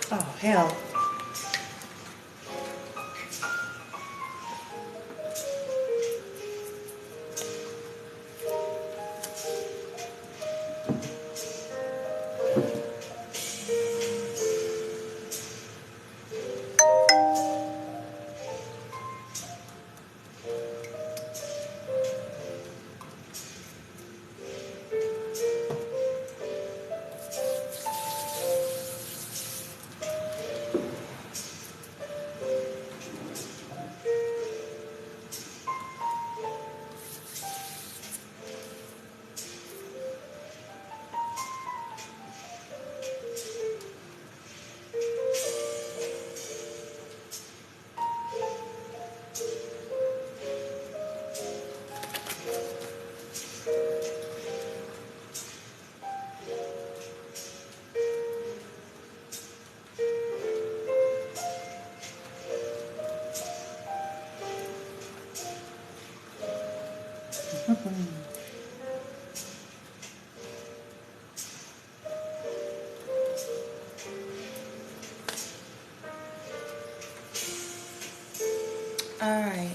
Oh, hell. All right.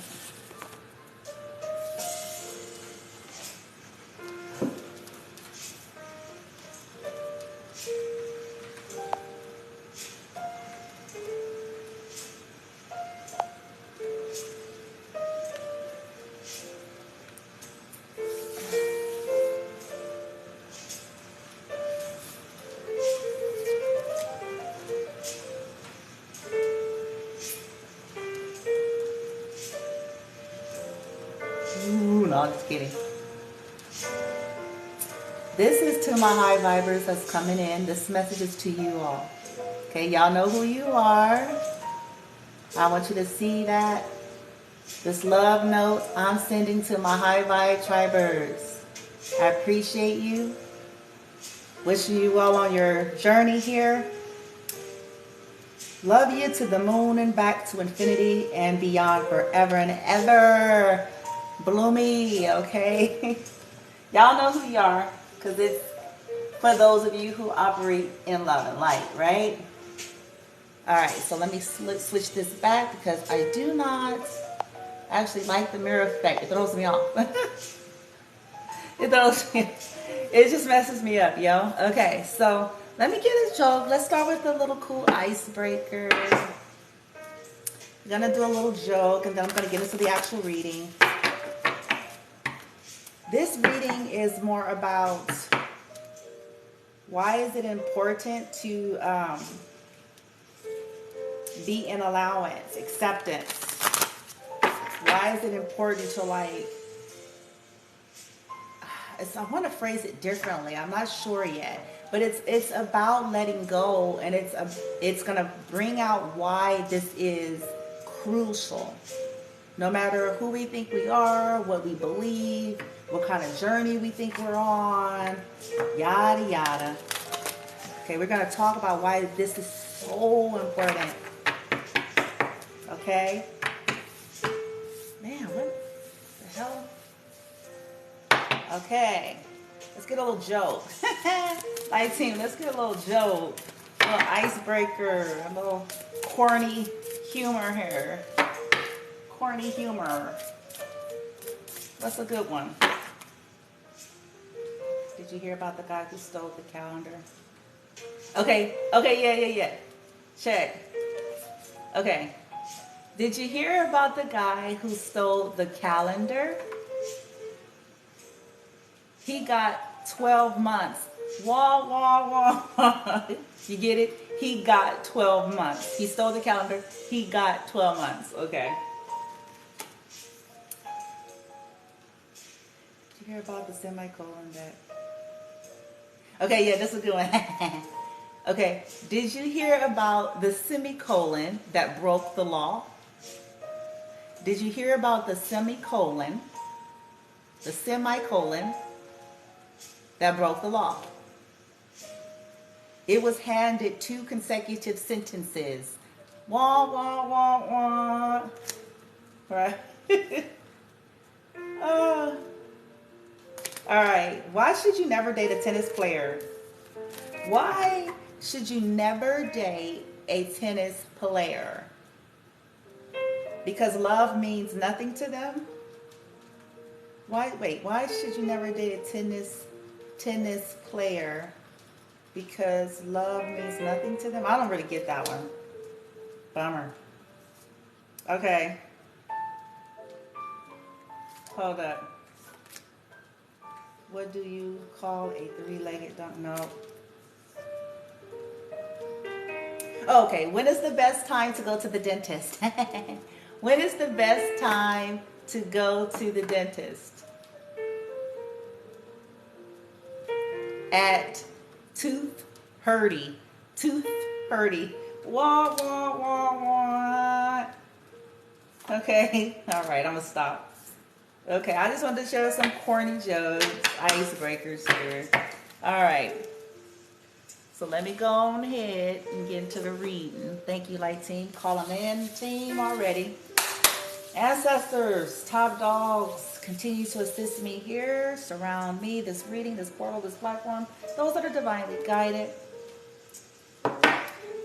Ooh, no, I'm just kidding. This is to my high vibers that's coming in. This message is to you all. Okay, y'all know who you are. I want you to see that. This love note I'm sending to my high vibe tribers. I appreciate you. Wishing you well on your journey here. Love you to the moon and back to infinity and beyond forever and ever. Bloomy, okay? Y'all know who you are, because it's for those of you who operate in love and light, right? All right, so let me switch this back because I do not actually like the mirror effect. It throws me off. It just messes me up, yo. Okay, so let me get a joke. Let's start with a little cool icebreaker. I'm gonna do a little joke and then I'm gonna get into the actual reading. This reading is more about why is it important to be in allowance, acceptance. Why is it important to I want to phrase it differently. I'm not sure yet, but it's about letting go, and it's gonna bring out why this is crucial. No matter who we think we are, what we believe, what kind of journey we think we're on, yada yada. Okay, we're gonna talk about why this is so important. Okay? Man, what the hell? Okay, let's get a little joke. Light team, let's get a little joke. A little icebreaker, a little corny humor here. Corny humor. What's a good one? Did you hear about the guy who stole the calendar? Okay, yeah. Check. Okay. Did you hear about the guy who stole the calendar? He got 12 months. Wah, wah, wah. You get it? He got 12 months. He stole the calendar. He got 12 months. Okay. Did you hear about the semicolon that... Okay, yeah, this is a good one. Okay. Did you hear about the semicolon that broke the law? Did you hear about the semicolon that broke the law? It was handed 2 consecutive sentences. Wah, wah, wah, wah. Right? uh, all right. Why should you never date a tennis player? Why should you never date a tennis player? Because love means nothing to them? Why should you never date a tennis player? Because love means nothing to them? I don't really get that one. Bummer. Okay. Hold up. What do you call a three-legged dog? No. Okay, when is the best time to go to the dentist? When is the best time to go to the dentist? At tooth hurty. Tooth hurty. Wah, wah, wah, wah. Okay, all right, I'm gonna stop. Okay, I just wanted to share some corny jokes, icebreakers here. All right. So let me go on ahead and get into the reading. Thank you, light team. Calling in team already. Ancestors, top dogs, continue to assist me here. Surround me, this reading, this portal, this platform. Those that are divinely guided.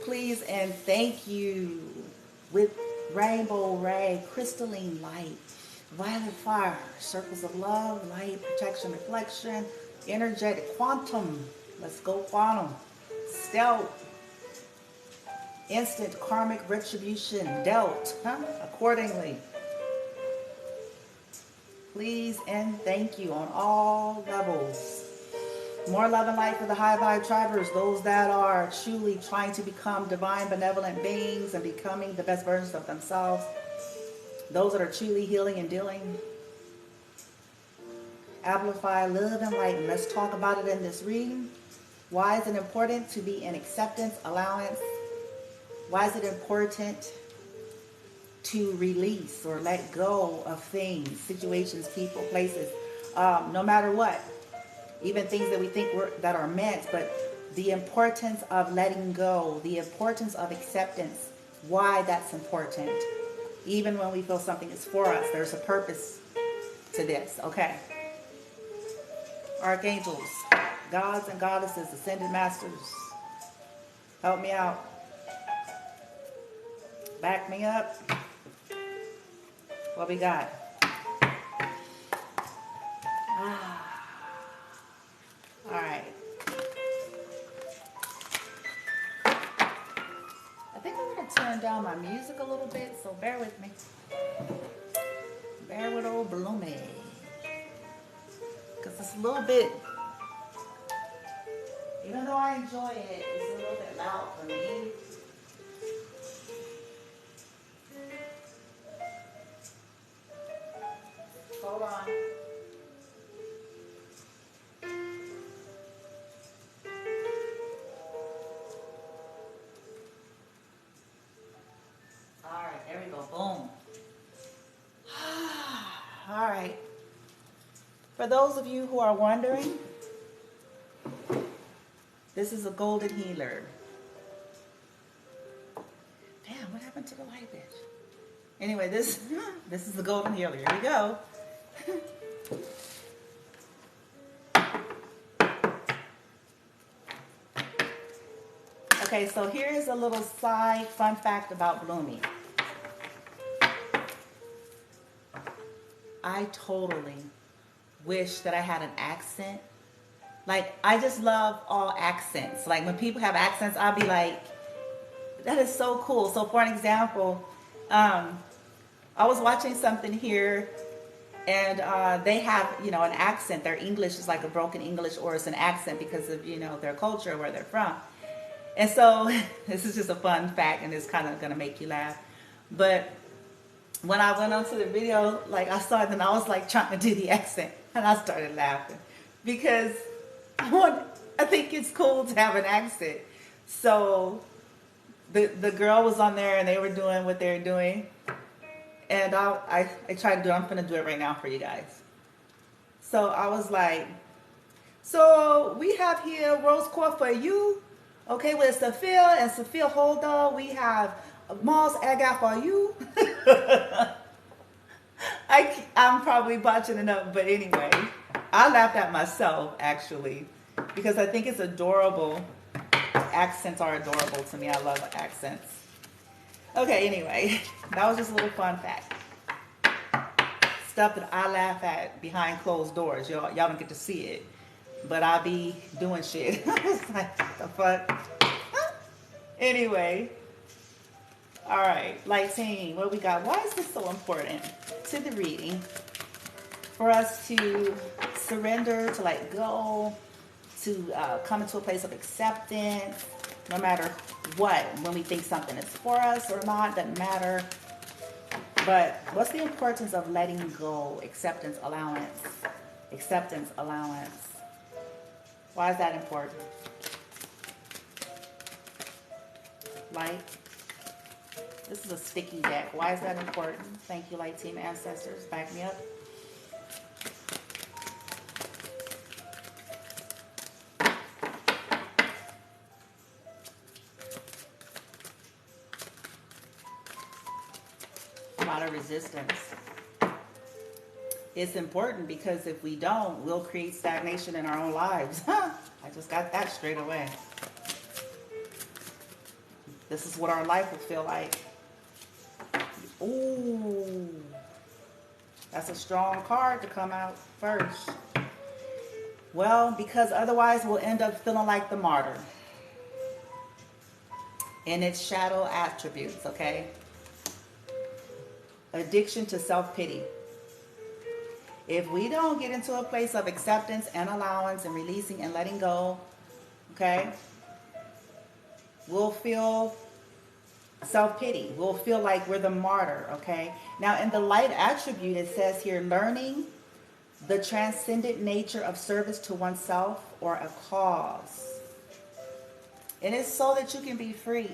Please and thank you. With rainbow ray, crystalline light, violet fire, circles of love, light, protection, reflection, energetic, quantum. Let's go quantum. Stealth, instant karmic retribution dealt accordingly. Please and thank you on all levels. More love and light for the high vibe tribers, those that are truly trying to become divine benevolent beings and becoming the best versions of themselves. Those that are truly healing and dealing. Amplify, love, and light. Let's talk about it in this reading. Why is it important to be in acceptance, allowance? Why is it important to release or let go of things, situations, people, places, no matter what? Even things that we think that are meant, but the importance of letting go, the importance of acceptance, why that's important. Even when we feel something is for us, there's a purpose to this, okay? Archangels, gods and goddesses, ascended masters, help me out. Back me up. What we got? All right. I think I'm going to turn down my music a little bit, so bear with me. Bear with old Bloomy. Because it's a little bit, even though I enjoy it, it's a little bit loud for me. Hold on. All right, there we go. Boom. All right. For those of you who are wondering, this is a golden healer. Damn, what happened to the light bitch? Anyway, this is the golden healer. Here we go. Okay, so here's a little side fun fact about Bloomy. I totally wish that I had an accent. Like, I just love all accents. Like, when people have accents, I'll be like, that is so cool. So, for an example, I was watching something here, and they have, an accent. Their English is like a broken English, or it's an accent because of, their culture, where they're from. And so, this is just a fun fact, and it's kind of going to make you laugh. But when I went onto the video, like, I saw it, and I was like trying to do the accent, and I started laughing because I think it's cool to have an accent. So the girl was on there, and they were doing what they were doing, and I tried to do it. I'm gonna do it right now for you guys. So I was like, so we have here rose quartz for you, okay, with Sophia and Sophia hold on. We have Mars agate for you. I'm probably botching it up, but anyway, I laughed at myself actually because I think it's adorable. Accents are adorable to me. I love accents. Okay, anyway, that was just a little fun fact. Stuff that I laugh at behind closed doors. Y'all don't get to see it, but I be doing shit. It's like, the fuck? Anyway, all right, light team, what we got? Why is this so important to the reading? For us to surrender, to let go, to come into a place of acceptance, no matter what. When we think something is for us or not, doesn't matter. But what's the importance of letting go? Acceptance, allowance. Acceptance, allowance. Why is that important? Light. This is a sticky deck. Why is that important? Thank you, light team ancestors. Back me up. A lot of resistance. It's important because if we don't, we'll create stagnation in our own lives. I just got that straight away. This is what our life will feel like. Ooh, that's a strong card to come out first. Well, because otherwise we'll end up feeling like the martyr. And its shadow attributes, okay? Addiction to self-pity. If we don't get into a place of acceptance and allowance and releasing and letting go, okay, we'll feel self-pity. We'll feel like we're the martyr, okay? Now, in the light attribute, it says here, learning the transcendent nature of service to oneself or a cause. And it's so that you can be free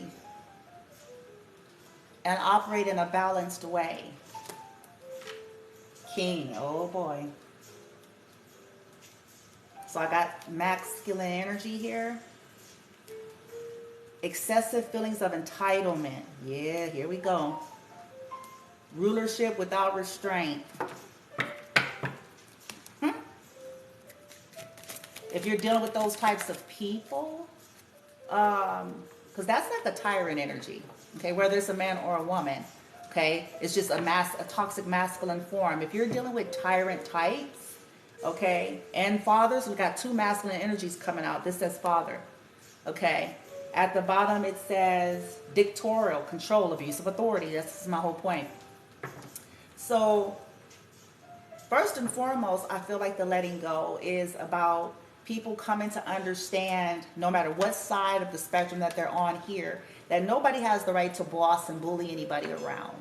and operate in a balanced way. King, oh boy. So I got masculine energy here. Excessive feelings of entitlement. Yeah, here we go. Rulership without restraint. If you're dealing with those types of people, because that's like the tyrant energy, okay, whether it's a man or a woman, okay, it's just a toxic masculine form. If you're dealing with tyrant types, okay, and fathers, we got two masculine energies coming out. This says father, okay. At the bottom it says dictatorial, control, abuse of authority. That's my whole point. So first and foremost, I feel like the letting go is about people coming to understand, no matter what side of the spectrum that they're on here, that nobody has the right to boss and bully anybody around.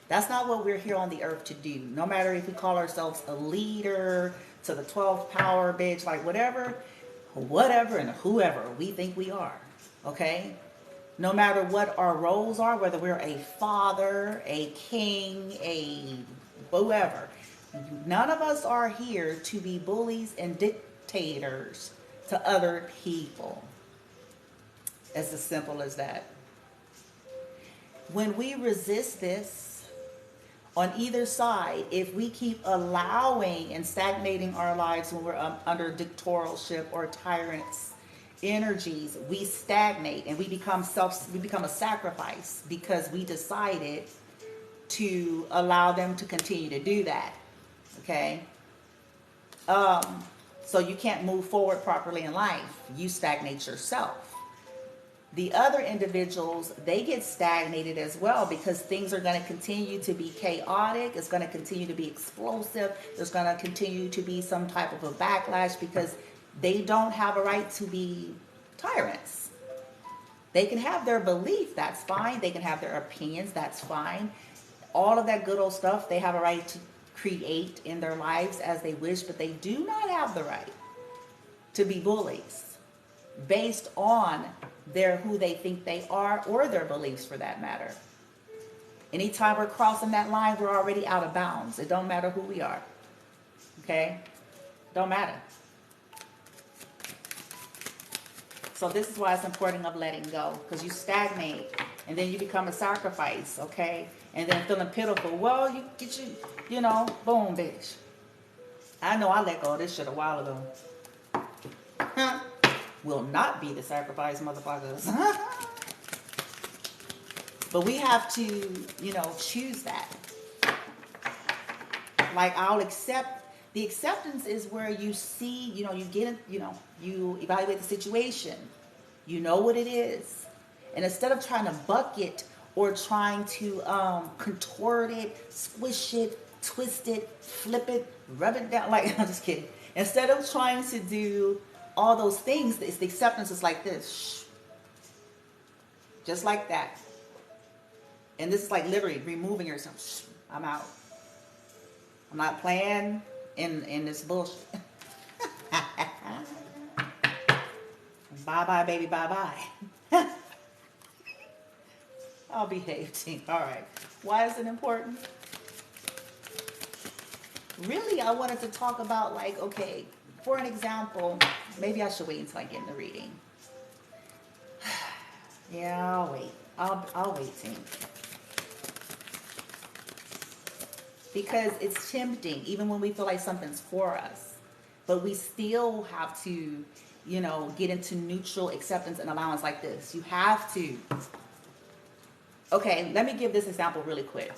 That's not what we're here on the earth to do. No matter if we call ourselves a leader, to the 12th power, bitch, like whatever and whoever we think we are, okay? No matter what our roles are, whether we're a father, a king, a whoever, none of us are here to be bullies and dictators to other people. It's as simple as that. When we resist this, on either side, if we keep allowing and stagnating our lives when we're under dictatorship or tyrants' energies, we stagnate and we become a sacrifice because we decided to allow them to continue to do that. Okay? So you can't move forward properly in life. You stagnate yourself. The other individuals, they get stagnated as well because things are going to continue to be chaotic. It's going to continue to be explosive. There's going to continue to be some type of a backlash because they don't have a right to be tyrants. They can have their belief, that's fine. They can have their opinions, that's fine. All of that good old stuff, they have a right to create in their lives as they wish, but they do not have the right to be bullies based on who they think they are or their beliefs for that matter. Anytime we're crossing that line, we're already out of bounds. It don't matter who we are. Okay? Don't matter. So this is why it's important of letting go, because you stagnate and then you become a sacrifice, okay? and then feeling pitiful. Well, you get you know, boom, bitch. I know I let go of this shit a while ago. Will not be the sacrifice, motherfuckers. But we have to, you know, choose that. Like, I'll accept. The acceptance is where you see, you know, you get, you know, you evaluate the situation. You know what it is. And instead of trying to buck it or trying to contort it, squish it, twist it, flip it, rub it down, like, I'm just kidding. Instead of trying to do all those things, it's the acceptance is like this. Shh. Just like that. And this is like literally removing yourself. Shh, I'm out. I'm not playing in this bullshit. Bye-bye, baby, bye-bye. I'll behave, team. All right. Why is it important? Really, I wanted to talk about, like, okay, for an example, maybe I should wait until I get in the reading. Yeah, I'll wait. I'll wait, team. Because it's tempting, even when we feel like something's for us. But we still have to, you know, get into neutral acceptance and allowance like this. You have to. Okay, let me give this example really quick.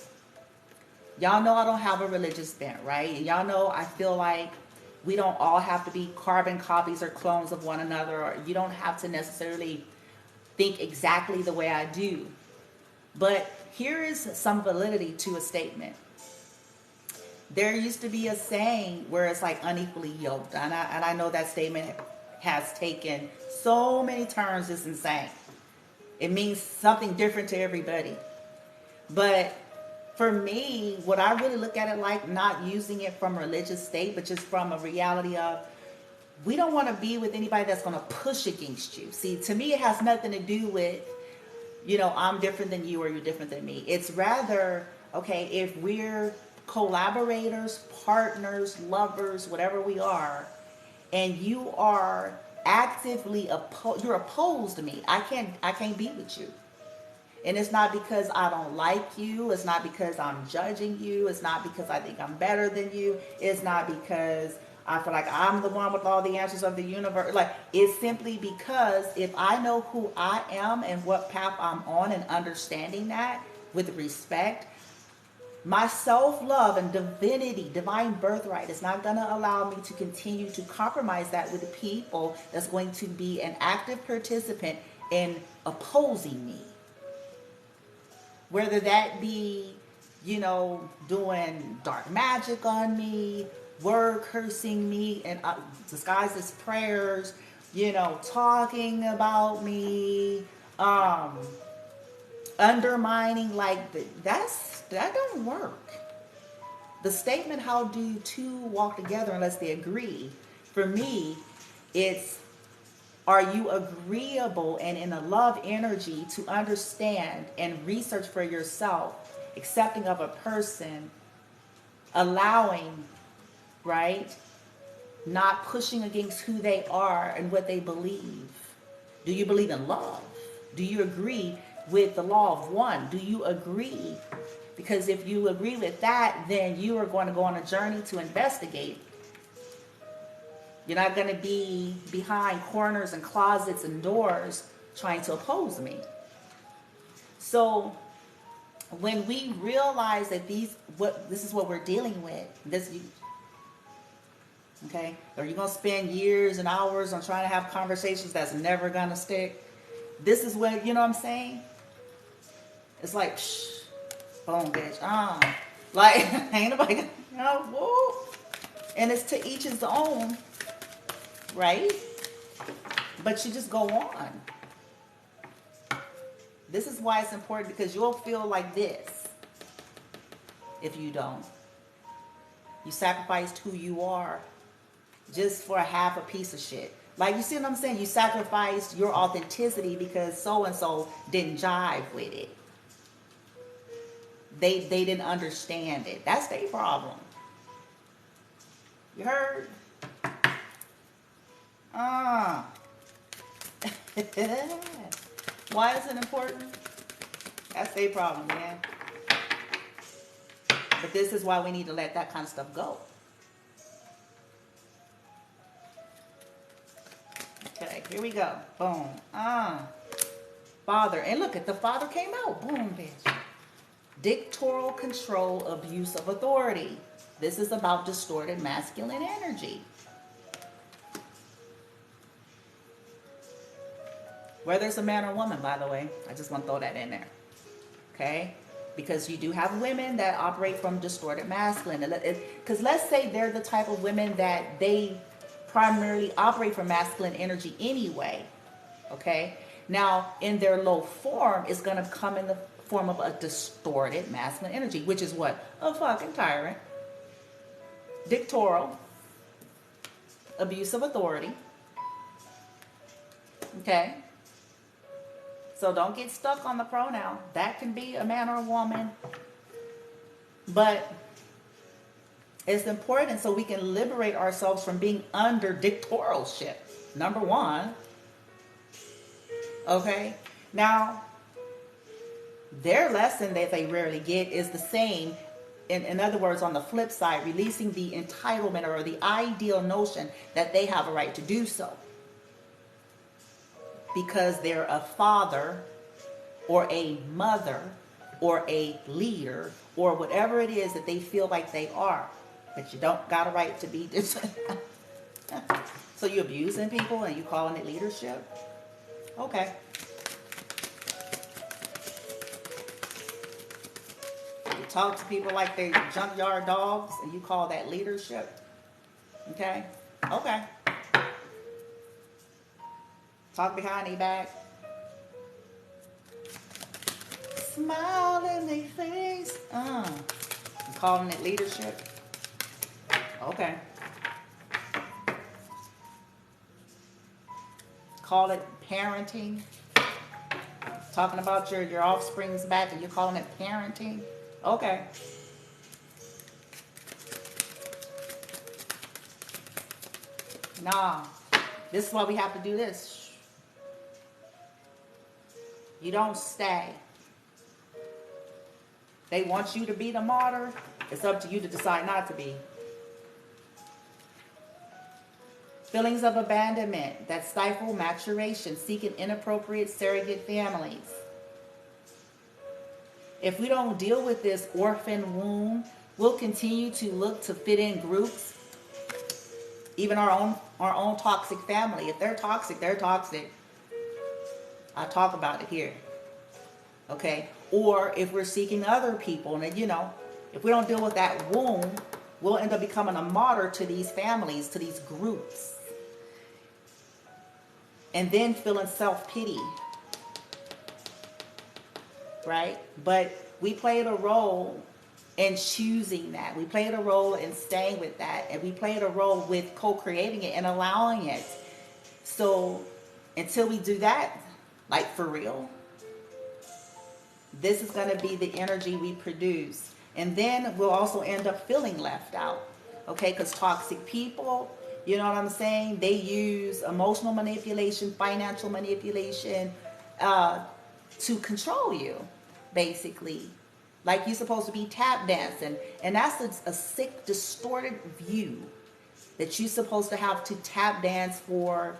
Y'all know I don't have a religious bent, right? Y'all know I feel like we don't all have to be carbon copies or clones of one another, or you don't have to necessarily think exactly the way I do. But here is some validity to a statement. There used to be a saying where it's like unequally yoked. And I know that statement has taken so many turns, it's insane. It means something different to everybody. But for me, what I really look at it like, not using it from a religious state, but just from a reality of, we don't want to be with anybody that's going to push against you. See, to me, it has nothing to do with, you know, I'm different than you or you're different than me. It's rather, okay, if we're collaborators, partners, lovers, whatever we are, and you are actively you're opposed to me, I can't be with you. And it's not because I don't like you, it's not because I'm judging you, it's not because I think I'm better than you, it's not because I feel like I'm the one with all the answers of the universe. Like, it's simply because if I know who I am and what path I'm on, and understanding that with respect, my self-love and divinity, divine birthright, is not going to allow me to continue to compromise that with people that's going to be an active participant in opposing me. Whether that be, you know, doing dark magic on me, word cursing me, and disguised as prayers, you know, talking about me, undermining, like, that don't work. The statement, how do two walk together unless they agree? For me, it's, are you agreeable and in a love energy to understand and research for yourself, accepting of a person, allowing, right? Not pushing against who they are and what they believe. Do you believe in love? Do you agree with the law of one? Do you agree? Because if you agree with that, then you are going to go on a journey to investigate. You're not going to be behind corners and closets and doors trying to oppose me. So when we realize that this is what we're dealing with, okay? Are you going to spend years and hours on trying to have conversations that's never going to stick? This is what, you know what I'm saying? It's like, shh, boom, bitch, like, ain't nobody, you know, whoa. And it's to each his own, right? But you just go on. This is why it's important, because you'll feel like this if you don't. You sacrificed who you are just for a half a piece of shit. Like, you see what I'm saying? You sacrificed your authenticity because so-and-so didn't jive with it. They didn't understand it. That's their problem. You heard? Why is it important? That's their problem, man. But this is why we need to let that kind of stuff go. Okay, here we go. Boom. Father. And look at the father came out. Boom, bitch. Dictatorial control, abuse of authority. This is about distorted masculine energy. Whether it's a man or woman, by the way. I just want to throw that in there. Okay? Because you do have women that operate from distorted masculine. Because let's say they're the type of women that they primarily operate from masculine energy anyway. Okay? Now, in their low form, it's going to come in the form of a distorted masculine energy, which is what? A fucking tyrant. Dictatorial. Abuse of authority. Okay? So don't get stuck on the pronoun. That can be a man or a woman. But it's important so we can liberate ourselves from being under dictatorship. Number one. Okay? Now, their lesson that they rarely get is the same. In other words, on the flip side, releasing the entitlement or the ideal notion that they have a right to do so. Because they're a father or a mother or a leader or whatever it is that they feel like they are. But you don't got a right to be this. So you abusing people and you calling it leadership? Okay. You talk to people like they're junkyard dogs and you call that leadership? Okay? Okay. Talk behind their back. Smile in their face. Calling it leadership. Okay. Call it parenting. Talking about your offspring's back and you're calling it parenting. Okay. Nah. This is why we have to do this. You don't stay. They want you to be the martyr. It's up to you to decide not to be. Feelings of abandonment that stifle maturation, seeking inappropriate surrogate families. If we don't deal with this orphan wound, we'll continue to look to fit in groups. Even our own toxic family. If they're toxic, they're toxic. I talk about it here. Okay? Or if we're seeking other people, and you know, if we don't deal with that wound, we'll end up becoming a martyr to these families, to these groups. And then feeling self-pity. Right? But we played a role in choosing that. We played a role in staying with that. And we played a role with co-creating it and allowing it. So until we do that, like for real, this is going to be the energy we produce. And then we'll also end up feeling left out. Okay? Because toxic people, you know what I'm saying? They use emotional manipulation, financial manipulation to control you, basically. Like you're supposed to be tap dancing. And that's a sick, distorted view that you're supposed to have to tap dance for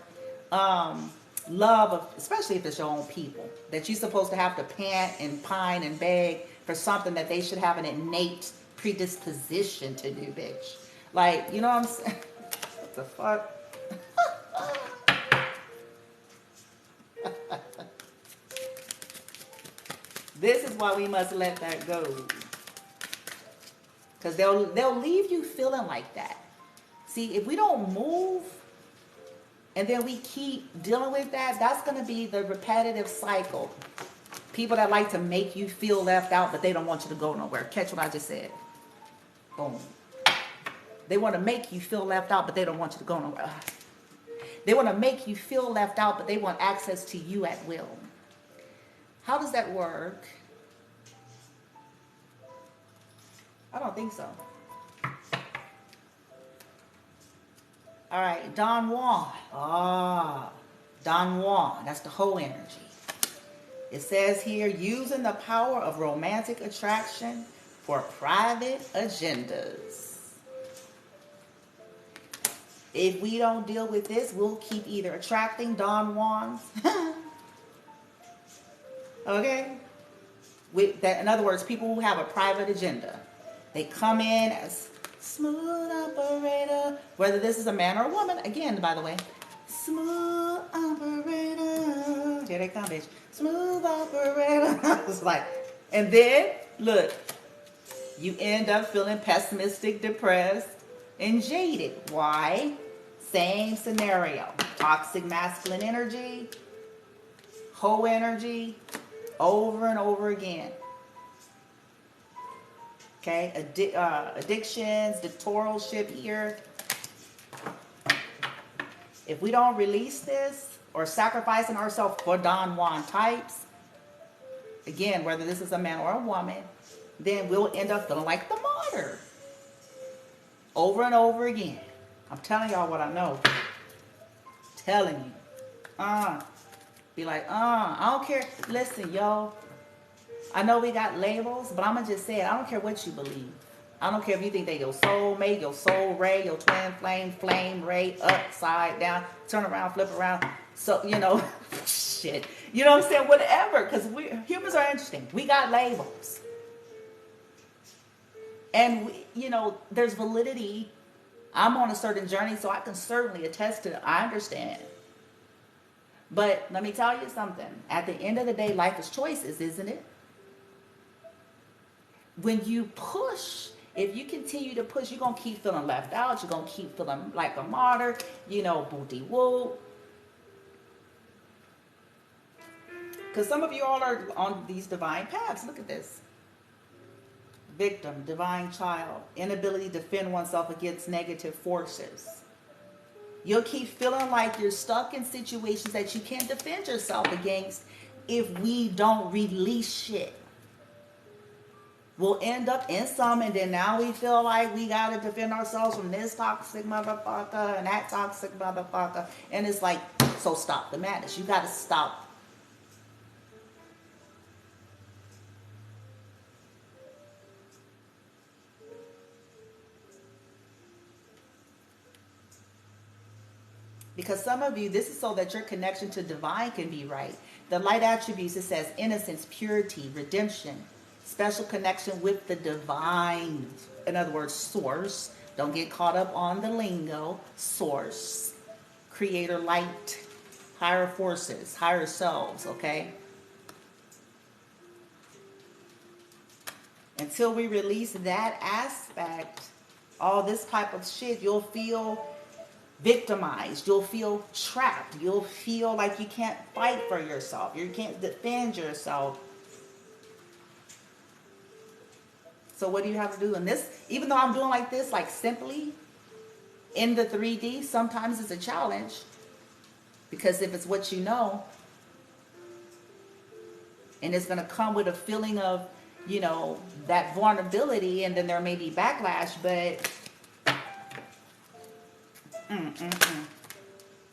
love, of, especially if it's your own people. That you're supposed to have to pant and pine and beg for something that they should have an innate predisposition to do, bitch. Like, you know what I'm saying? What the fuck? This is why we must let that go. Because they'll leave you feeling like that. See, if we don't move and then we keep dealing with that, that's going to be the repetitive cycle. People that like to make you feel left out, but they don't want you to go nowhere. Catch what I just said. Boom. They want to make you feel left out, but they don't want you to go nowhere. They want to make you feel left out, but they want access to you at will. How does that work? I don't think so. All right, Don Juan. Don Juan. That's the whole energy. It says here, using the power of romantic attraction for private agendas. If we don't deal with this, we'll keep either attracting Don Juans, okay? With that, in other words, people who have a private agenda. They come in as smooth operator, whether this is a man or a woman, again, by the way. Smooth operator. Here they come, bitch. Smooth operator. It's like, and then, look, you end up feeling pessimistic, depressed, and jaded. Why? Same scenario. Toxic masculine energy, hoe energy, over and over again. Okay, addictions, dictatorship here. If we don't release this or sacrificing ourselves for Don Juan types, again, whether this is a man or a woman, then we'll end up feeling like the martyr. Over and over again. I'm telling y'all what I know. Telling you. Be like, I don't care. Listen, yo. I know we got labels, but I'm going to just say it. I don't care what you believe. I don't care if you think they your soulmate, your soul ray, your twin flame, flame ray, upside down, turn around, flip around. So, you know, shit. You know what I'm saying? Whatever. Because humans are interesting. We got labels. And, you know, there's validity. I'm on a certain journey, so I can certainly attest to it. I understand. But let me tell you something. At the end of the day, life is choices, isn't it? When you push, if you continue to push, you're going to keep feeling left out. You're going to keep feeling like a martyr, you know, booty woo. Because some of you all are on these divine paths. Look at this. Victim, divine child, inability to defend oneself against negative forces. You'll keep feeling like you're stuck in situations that you can't defend yourself against if we don't release shit. We'll end up in some, and then now we feel like we got to defend ourselves from this toxic motherfucker and that toxic motherfucker. And it's like, so stop the madness. You got to stop. Because some of you, this is so that your connection to divine can be right. The light attributes, it says innocence, purity, redemption, special connection with the divine. In other words, source. Don't get caught up on the lingo. Source. Creator, light, higher forces, higher selves, okay? Until we release that aspect, all this type of shit, you'll feel victimized. You'll feel trapped. You'll feel like you can't fight for yourself. You can't defend yourself. So what do you have to do? And this, even though I'm doing like this, like simply in the 3D, sometimes it's a challenge. Because if it's what you know, and it's going to come with a feeling of, you know, that vulnerability, and then there may be backlash, but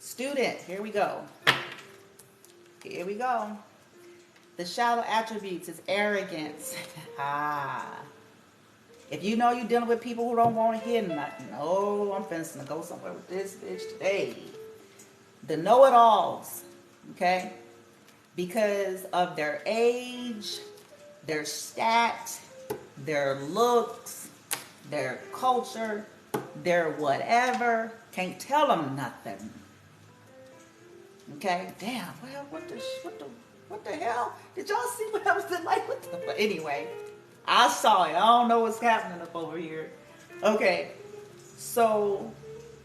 student, here we go. Here we go. The shadow attributes is arrogance. If you know you're dealing with people who don't want to hear nothing, oh, I'm finna go somewhere with this bitch today. The know-it-alls, okay? Because of their age, their stat, their looks, their culture, their whatever, can't tell them nothing. Okay? Damn, well, what the hell? Did y'all see what I was like? What the, anyway, I saw it. I don't know what's happening up over here. Okay, so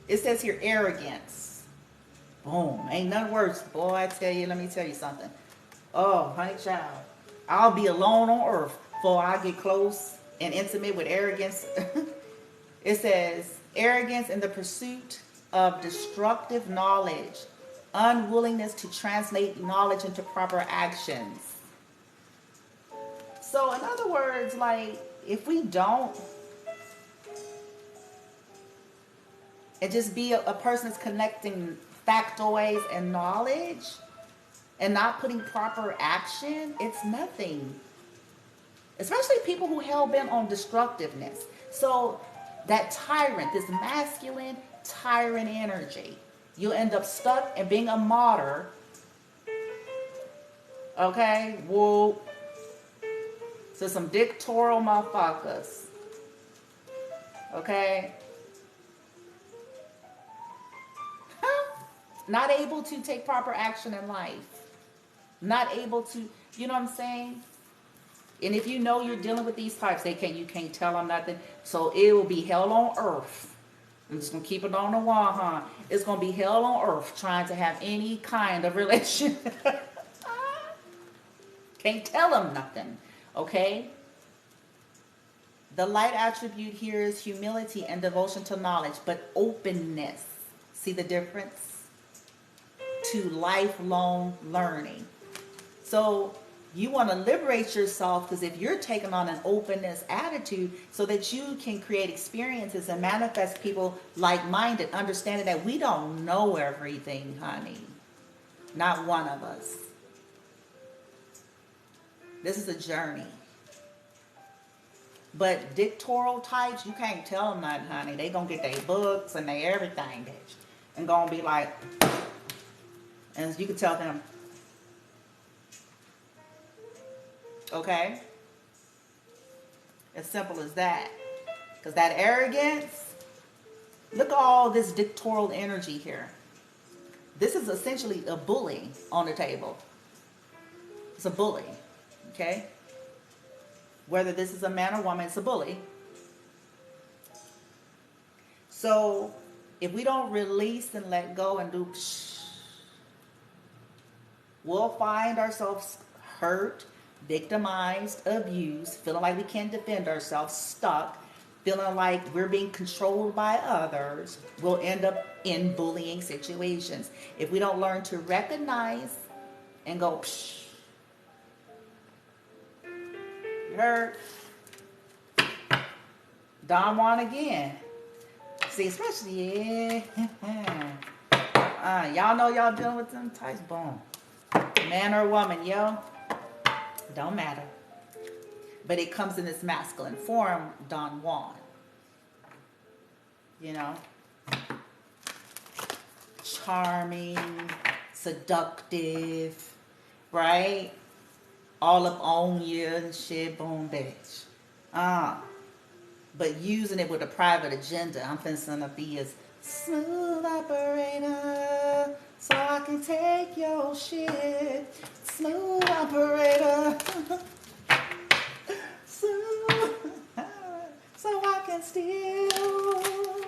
it says here arrogance. Boom, ain't nothing worse. Boy, I tell you, let me tell you something. Oh, honey child, I'll be alone on earth before I get close and intimate with arrogance. It says, arrogance in the pursuit of destructive knowledge, unwillingness to translate knowledge into proper actions. So in other words, like, if we don't, and just be a person that's connecting factoids and knowledge and not putting proper action, it's nothing. especially people who hell-bent on destructiveness. So that tyrant, this masculine tyrant energy, you'll end up stuck and being a martyr. Okay? Whoop. So some dictatorial motherfuckers. Okay? Not able to take proper action in life. Not able to, you know what I'm saying? And if you know you're dealing with these types, you can't tell them nothing. So it will be hell on earth. I'm just going to keep it on the wall, huh? It's going to be hell on earth trying to have any kind of relationship. Can't tell them nothing. Okay? The light attribute here is humility and devotion to knowledge, but openness. See the difference? To lifelong learning. So you want to liberate yourself, because if you're taking on an openness attitude so that you can create experiences and manifest people like-minded, understanding that we don't know everything, honey. Not one of us. This is a journey. But dictatorial types, you can't tell them nothing, honey. They gonna get their books and their everything, bitch. And gonna be like, and you can tell them, okay? As simple as that. Because that arrogance, look at all this dictatorial energy here. This is essentially a bully on the table. It's a bully, okay? Whether this is a man or woman, it's a bully. So if we don't release and let go and do we'll find ourselves hurt, victimized, abused, feeling like we can't defend ourselves, stuck, feeling like we're being controlled by others. We'll end up in bullying situations. If we don't learn to recognize and go, hurt, Don Juan again. See, especially, y'all know y'all dealing with them types, boom. Man or woman, yo, don't matter. But it comes in this masculine form, Don Juan. You know? Charming, seductive, right? All up on you and shit, boom, bitch. But using it with a private agenda. I'm finna be as smooth operator, so I can take your shit. Smooth operator. Smooth, so I can steal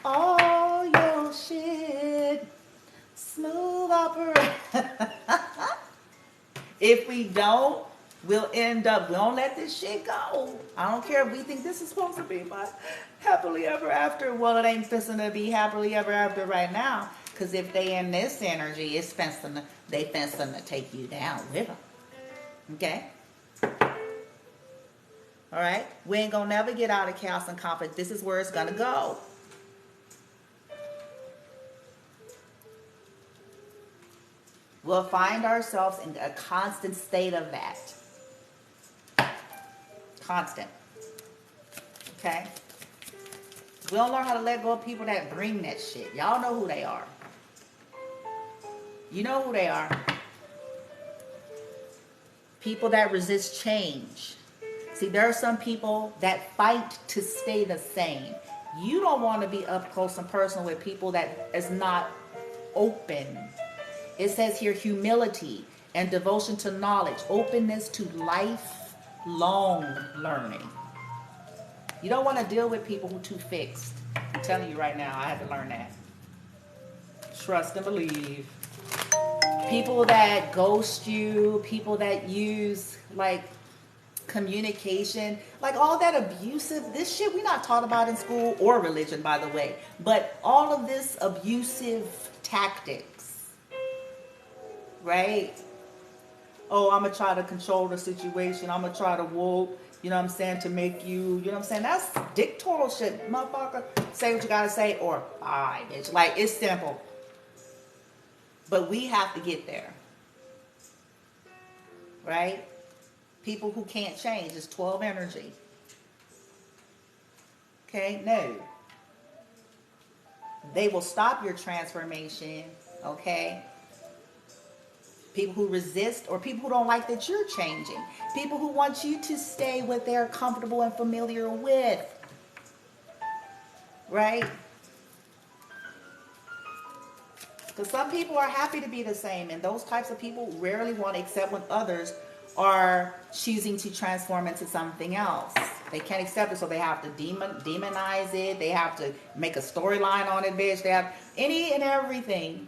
all your shit. Smooth operator. If we don't, we'll end up, we don't let this shit go. I don't care if we think this is supposed to be my happily ever after. Well, it ain't fixing to be happily ever after right now. Because if they in this energy, it's fencing, they fencing to take you down with them. Okay? All right? We ain't gonna never get out of chaos and conflict. This is where it's gonna go. We'll find ourselves in a constant state of that. Constant. Okay? We don't learn how to let go of people that bring that shit. Y'all know who they are. You know who they are. People that resist change. See, there are some people that fight to stay the same. You don't want to be up close and personal with people that is not open. It says here humility and devotion to knowledge, openness to lifelong learning. You don't want to deal with people who are too fixed. I'm telling you right now, I had to learn that. Trust and believe. People that ghost you, people that use like communication, like all that abusive, this shit we not taught about in school or religion, by the way, but all of this abusive tactics, right? Oh, I'm gonna try to control the situation, I'm gonna try to whoop, you know what I'm saying, to make you, you know what I'm saying, that's dictatorial shit, motherfucker. Say what you gotta say or bye, bitch. Like, it's simple, but we have to get there, right? People who can't change. It's 12 energy. Okay? No. They will stop your transformation. Okay? People who resist, or people who don't like that you're changing. People who want you to stay what they're comfortable and familiar with. Right? Because some people are happy to be the same, and those types of people rarely want to accept when others are choosing to transform into something else. They can't accept it, so they have to demonize it. They have to make a storyline on it, bitch. They have any and everything.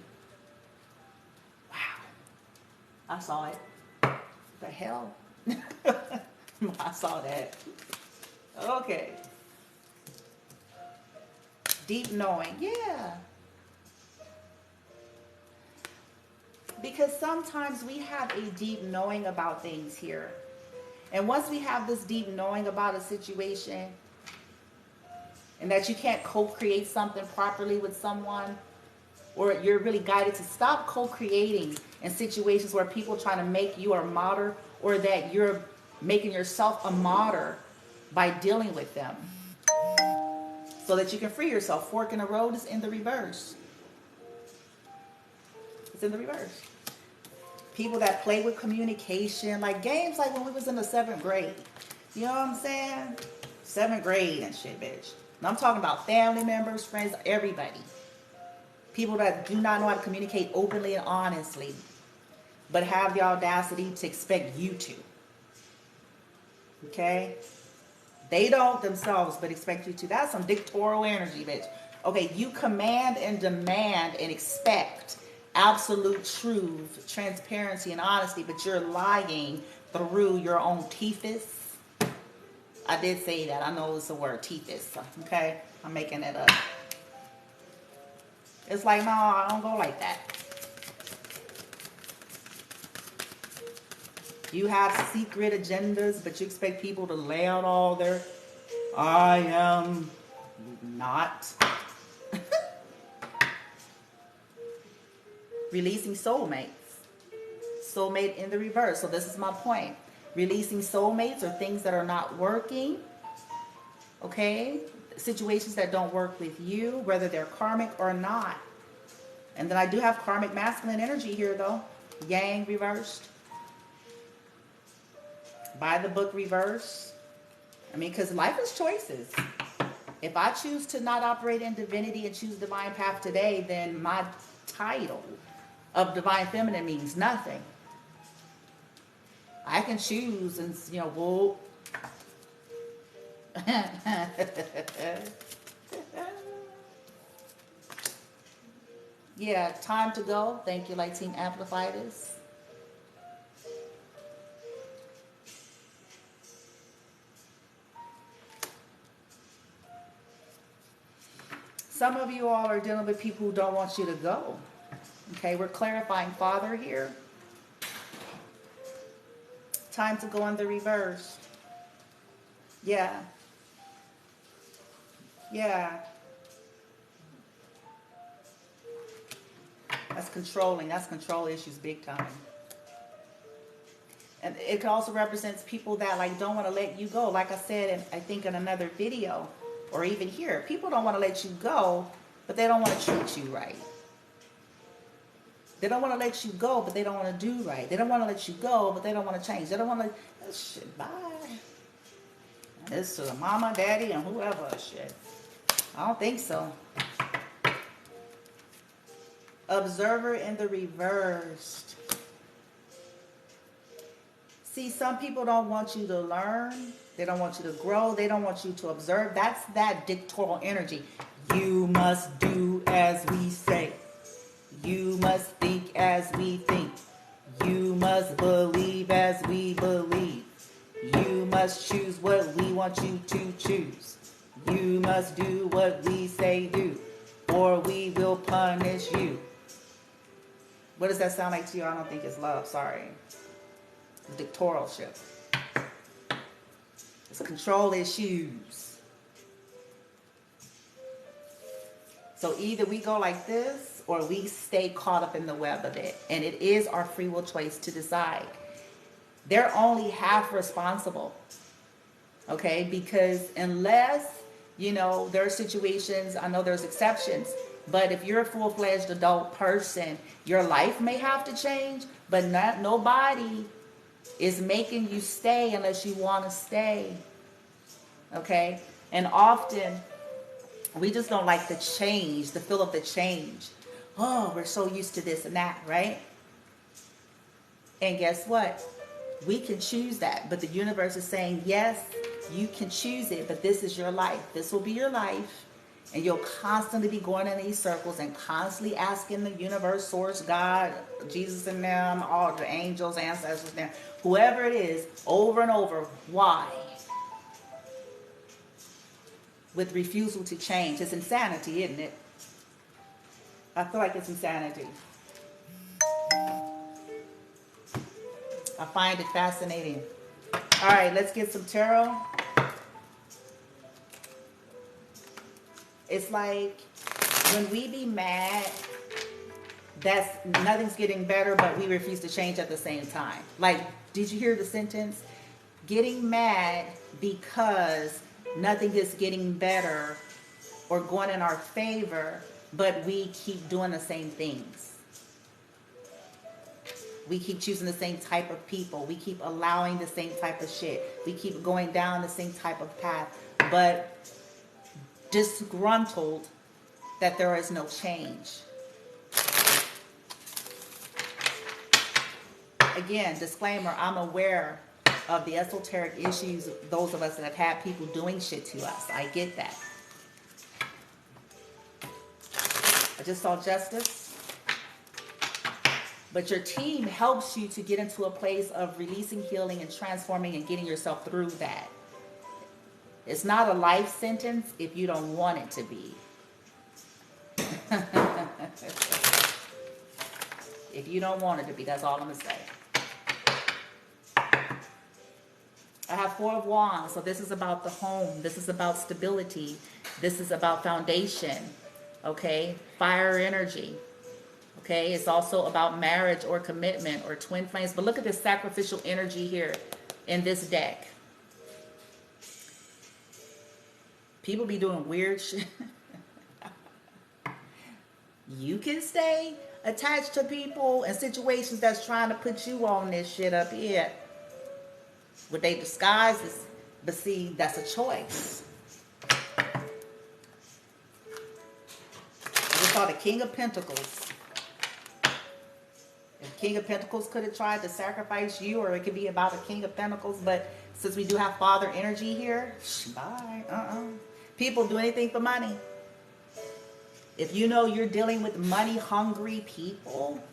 I saw it. The hell? I saw that. Okay. Deep knowing. Yeah. Because sometimes we have a deep knowing about things here. And once we have this deep knowing about a situation, and that you can't co-create something properly with someone, or you're really guided to stop co-creating in situations where people are trying to make you a martyr, or that you're making yourself a martyr by dealing with them, so that you can free yourself. Fork in the road is in the reverse. It's in the reverse. People that play with communication, like games like when we was in the 7th grade. You know what I'm saying? 7th grade and shit, bitch. And I'm talking about family members, friends, everybody. People that do not know how to communicate openly and honestly, but have the audacity to expect you to. Okay? They don't themselves, but expect you to. That's some dictatorial energy, bitch. Okay, you command and demand and expect absolute truth, transparency, and honesty, but you're lying through your own teethus. I did say that. I know it's a word, teethus. Okay? I'm making it up. It's like, no, I don't go like that. You have secret agendas, but you expect people to lay out all their, I am not. Releasing soulmates. Soulmate in the reverse. So this is my point. Releasing soulmates or things that are not working. Okay? Situations that don't work with you, whether they're karmic or not. And then I do have karmic masculine energy here, though. Yang reversed. By the book reverse. I mean, because life is choices. If I choose to not operate in divinity and choose divine path today, then my title of divine feminine means nothing. I can choose and, you know, well, yeah, time to go. Thank you, Light Team Amplify this. Some of you all are dealing with people who don't want you to go. Okay, we're clarifying Father here. Time to go in the reverse. Yeah. Yeah. That's controlling. That's control issues big time. And it also represents people that like don't want to let you go. Like I said, I think in another video, or even here, people don't want to let you go, but they don't want to treat you right. They don't want to let you go, but they don't want to do right. They don't want to let you go, but they don't want to change. They don't want to, shit, bye. This to the mama, daddy, and whoever, shit. I don't think so. Observer in the reversed. See, some people don't want you to learn. They don't want you to grow. They don't want you to observe. That's that dictatorial energy. You must do as we say. You must think as we think. You must believe as we believe. You must choose what we want you to choose. You must do what we say do, or we will punish you. What does that sound like to you? I don't think it's love. Sorry. Dictatorship. It's control issues. So either we go like this, or we stay caught up in the web of it. And it is our free will choice to decide. they're only half responsible. Okay, because unless, you know, there are situations, I know there's exceptions, but if you're a full-fledged adult person, your life may have to change, but nobody is making you stay unless you want to stay. Okay, and often we just don't like the change, the feel of the change. Oh, we're so used to this and that, right? And guess what? We can choose that, but the universe is saying, yes, you can choose it, but this is your life. This will be your life, and you'll constantly be going in these circles and constantly asking the universe, source, God, Jesus and them, all the angels, ancestors, them, whoever it is, over and over, why? With refusal to change. It's insanity, isn't it? I feel like it's insanity. I find it fascinating. All right, let's get some tarot. It's like when we be mad, that's nothing's getting better, but we refuse to change at the same time. Like, did you hear the sentence? Getting mad because nothing is getting better or going in our favor, but we keep doing the same things. We keep choosing the same type of people. We keep allowing the same type of shit. We keep going down the same type of path, but disgruntled that there is no change. Again, disclaimer, I'm aware of the esoteric issues, those of us that have had people doing shit to us. I get that. I just saw justice. But your team helps you to get into a place of releasing, healing, and transforming and getting yourself through that. It's not a life sentence if you don't want it to be. If you don't want it to be, that's all I'm going to say. I have 4 of Wands, so this is about the home. This is about stability. This is about foundation, okay? Fire energy, okay? It's also about marriage or commitment or twin flames. But look at this sacrificial energy here in this deck. People be doing weird shit. You can stay attached to people and situations that's trying to put you on this shit up here. What they disguise is, but see, that's a choice. I just saw the King of Pentacles. If King of Pentacles could have tried to sacrifice you, or it could be about a King of Pentacles, but since we do have Father energy here, bye. People do anything for money. If you know you're dealing with money-hungry people,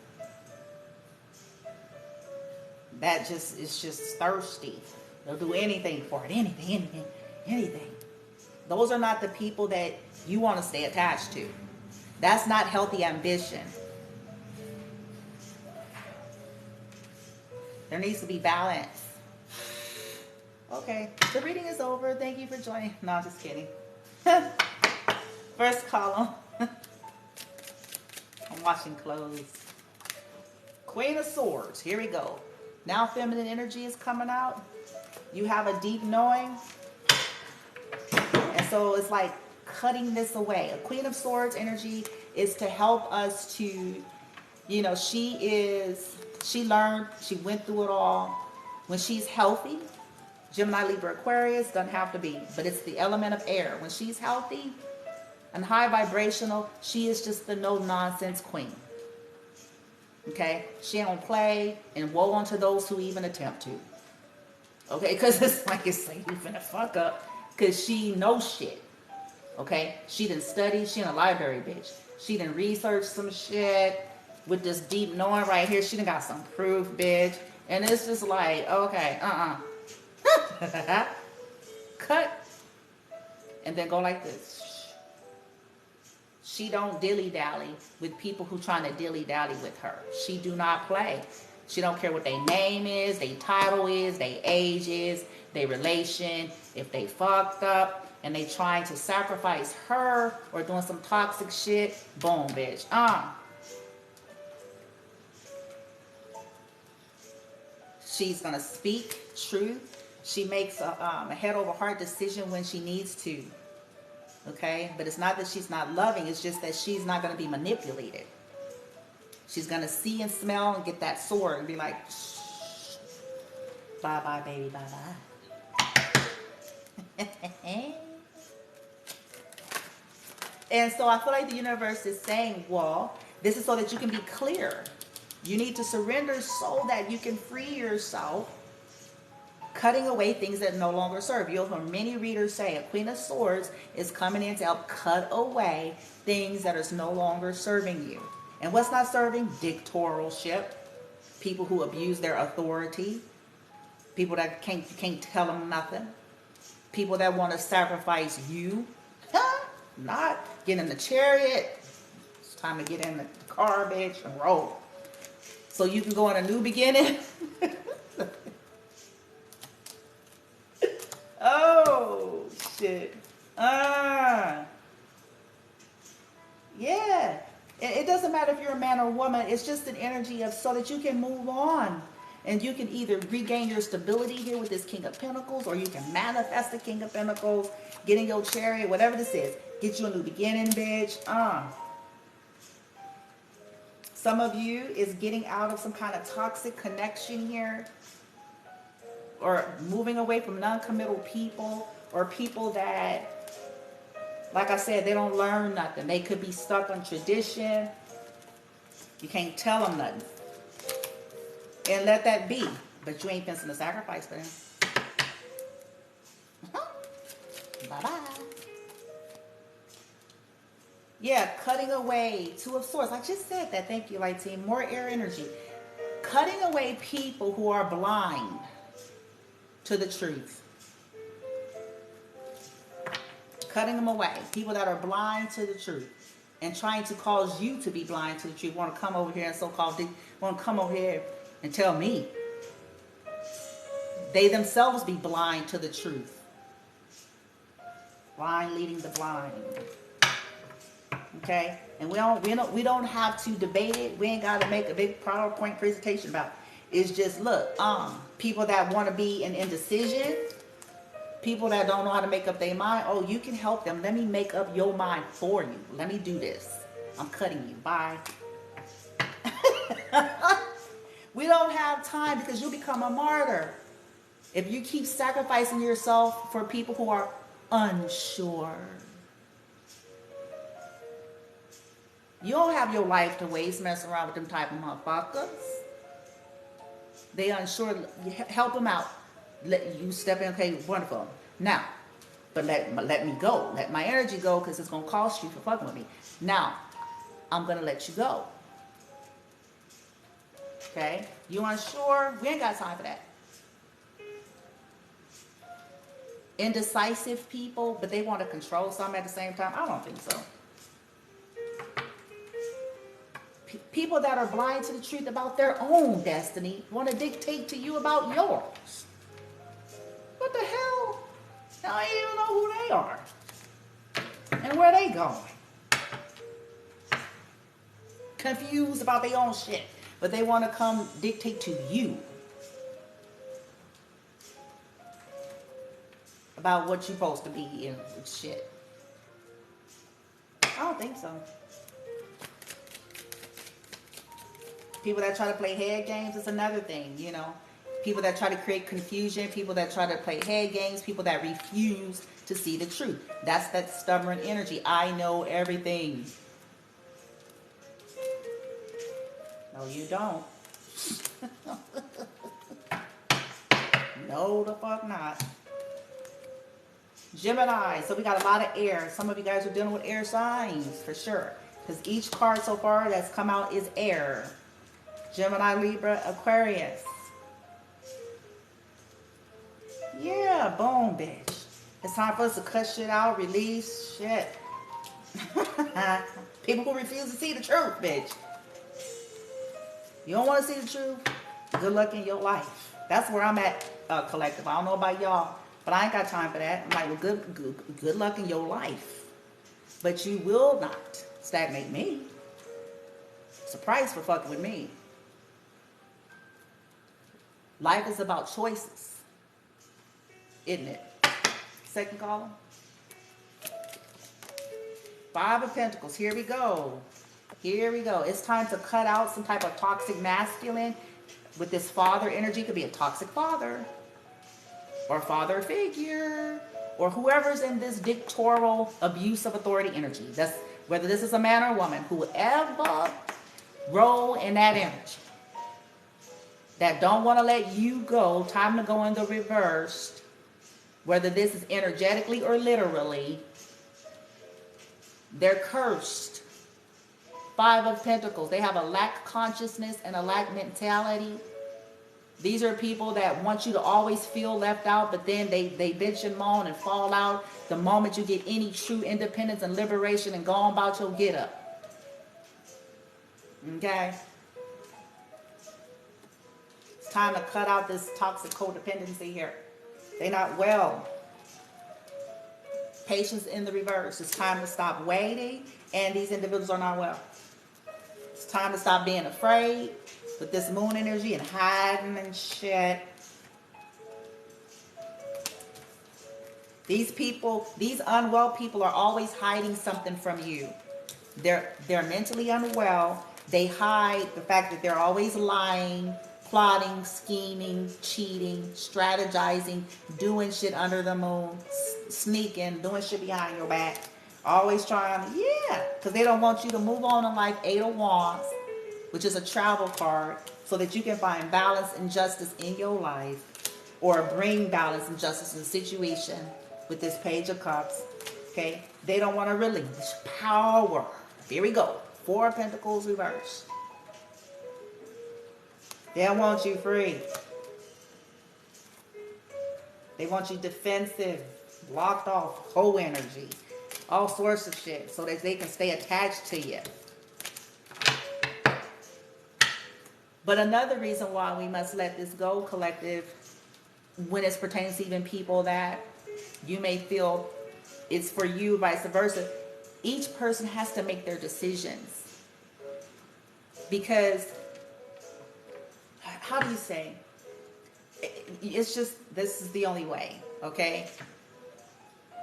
that just is just thirsty. They'll do anything for it. Anything. Those are not the people that you want to stay attached to. That's not healthy ambition. There needs to be balance. Okay, the reading is over. Thank you for joining. No, I'm just kidding. First column. I'm washing clothes. Queen of Swords. Here we go. Now feminine energy is coming out. You have a deep knowing. And so it's like cutting this away. A Queen of Swords energy is to help us to, you know, she learned, she went through it all. When she's healthy, Gemini, Libra, Aquarius, doesn't have to be, but it's the element of air. When she's healthy and high vibrational, she is just the no-nonsense queen. Okay? She don't play, and woe unto those who even attempt to. Okay? Because it's like you finna fuck up, because she knows shit. Okay? She didn't study. She in a library, bitch. She didn't research some shit with this deep knowing right here. She done got some proof, bitch. And it's just like, okay, cut. And then go like this. She don't dilly-dally with people who trying to dilly-dally with her. She do not play. She don't care what their name is, their title is, their age is, their relation. If they fucked up and they trying to sacrifice her or doing some toxic shit, boom, bitch. She's going to speak truth. She makes a head over heart decision when she needs to. Okay? But it's not that she's not loving. It's just that she's not going to be manipulated. She's going to see and smell and get that sword and be like, shh, bye-bye, baby, bye-bye. And so I feel like the universe is saying, well, this is so that you can be clear. You need to surrender so that you can free yourself, cutting away things that no longer serve. You'll hear many readers say a Queen of Swords is coming in to help cut away things that is no longer serving you. And what's not serving? Dictatorship. People who abuse their authority. People that you can't tell them nothing. People that want to sacrifice you. Not get in the chariot. It's time to get in the car, bitch, and roll. So you can go on a new beginning. Oh, shit. Yeah. It doesn't matter if you're a man or a woman. It's just an energy of so that you can move on. And you can either regain your stability here with this King of Pentacles, or you can manifest the King of Pentacles, get in your chariot, whatever this is. Get you a new beginning, bitch. Some of you is getting out of some kind of toxic connection here, or moving away from non-committal people, or people that, like I said, they don't learn nothing. They could be stuck on tradition. You can't tell them nothing. And let that be. But you ain't fencing a sacrifice for them. Bye-bye. Yeah, cutting away. Two of Swords. I just said that. Thank you, Light Team. More air energy. Cutting away people who are blind to the truth. Cutting them away. People that are blind to the truth. And trying to cause you to be blind to the truth. Want to come over here and want to come over here and tell me. They themselves be blind to the truth. Blind leading the blind. Okay? And we don't have to debate it. We ain't got to make a big PowerPoint presentation about it. It's just, look, people that want to be in indecision, people that don't know how to make up their mind, oh, you can help them. Let me make up your mind for you. Let me do this. I'm cutting you. Bye. We don't have time because you become a martyr. If you keep sacrificing yourself for people who are unsure. You don't have your life to waste messing around with them type of motherfuckers. They unsure. Help them out. Let you step in. Okay, wonderful. Now, but let me go. Let my energy go because it's going to cost you for fucking with me. Now, I'm going to let you go. Okay? You unsure? We ain't got time for that. Indecisive people, but they want to control something at the same time? I don't think so. People that are blind to the truth about their own destiny want to dictate to you about yours. What the hell? I don't even know who they are. And where they going. Confused about their own shit. But they want to come dictate to you about what you're supposed to be in shit. I don't think so. People that try to play head games is another thing, you know. People that try to create confusion, people that try to play head games, people that refuse to see the truth. That's that stubborn energy. I know everything. No, you don't. No, the fuck not. Gemini. So we got a lot of air. Some of you guys are dealing with air signs for sure. Because each card so far that's come out is air. Gemini, Libra, Aquarius. Yeah, boom, bitch. It's time for us to cut shit out, release shit. People who refuse to see the truth, bitch. You don't want to see the truth? Good luck in your life. That's where I'm at, collective. I don't know about y'all, but I ain't got time for that. I'm like, well, good luck in your life. But you will not stagnate me. It's a price for fucking with me. Life is about choices, isn't it? Second column. Five of Pentacles. Here we go. Here we go. It's time to cut out some type of toxic masculine with this father energy. Could be a toxic father or father figure or whoever's in this dictatorial abuse of authority energy. That's whether this is a man or a woman, whoever roll in that energy that don't want to let you go. Time to go in the reverse. Whether this is energetically or literally, they're cursed. Five of Pentacles. They have a lack consciousness and a lack mentality. These are people that want you to always feel left out, but then they bitch and moan and fall out the moment you get any true independence and liberation and go on about your get up. Okay? It's time to cut out this toxic codependency here. They're not well. Patience in the reverse. It's time to stop waiting, and these individuals are not well. It's time to stop being afraid with this moon energy and hiding and shit. These people, these unwell people are always hiding something from you. They're mentally unwell. They hide the fact that they're always lying, plotting, scheming, cheating, strategizing, doing shit under the moon, sneaking, doing shit behind your back. Always trying, because they don't want you to move on in life. Eight of Wands, which is a travel card, so that you can find balance and justice in your life, or bring balance and justice in the situation with this Page of Cups. Okay, they don't want to relinquish power. Here we go. Four of Pentacles reverse. They don't want you free. They want you defensive, blocked off, whole energy, all sorts of shit, so that they can stay attached to you. But another reason why we must let this go, collective, when it pertains to even people that you may feel it's for you, vice versa, each person has to make their decisions. Because, how do you say? It's just, this is the only way, okay?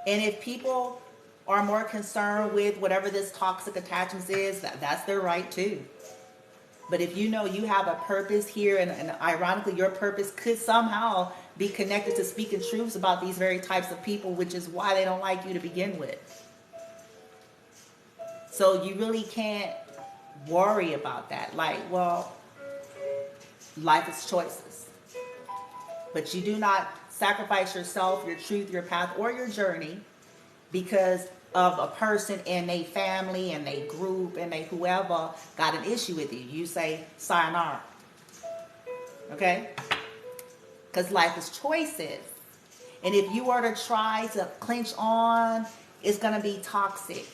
And if people are more concerned with whatever this toxic attachment is, that's their right too. But if you know you have a purpose here, and ironically your purpose could somehow be connected to speaking truths about these very types of people, which is why they don't like you to begin with. So you really can't worry about that. Like, well, life is choices. But you do not sacrifice yourself, your truth, your path, or your journey because of a person and a family and a group and a whoever got an issue with you. You say, sayonara. Okay? Because life is choices. And if you were to try to clinch on, it's going to be toxic.